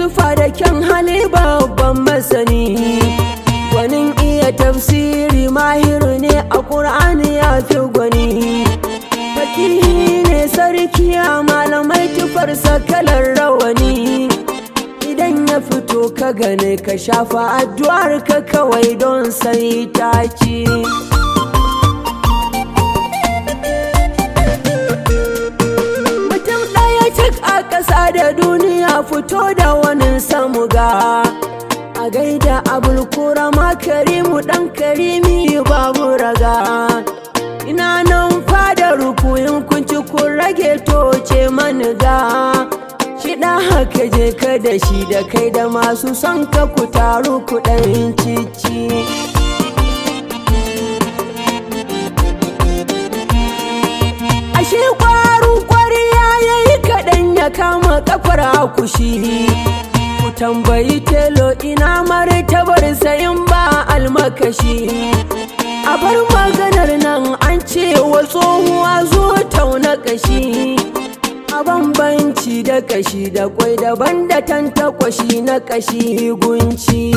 zufa da kyan hali babban masani, gwanin iya tafsiri mahiru ne a ƙur'ani ya fi gwani. Fakihi ne sarki a malamai tufarsa kalar rawani, idan ya fito ka gane ka shafa addu'ar ka kawai don sai ta ci. Mutum ɗaya cik a ƙasa da duniya fito da wani samuga, a gaida abulkura ma karimu ɗan karimi babu raga. Ina nan fadar rukuyin kunci kun rage toce maniga, shiɗa haka je ka da shi da kai da masu son ka ku taru ku ɗan cici. Ashe ƙwarin ƙwariya ya yi kaɗan ya kama ƙafar akushi, ku tambayi telo ina martabar sayin ba almakashi. A bar maganar nan an ce wa tsohuwa zo tauna kashi, a bambanci da kashi da kwai daban da tantakwashi na kashi gunci.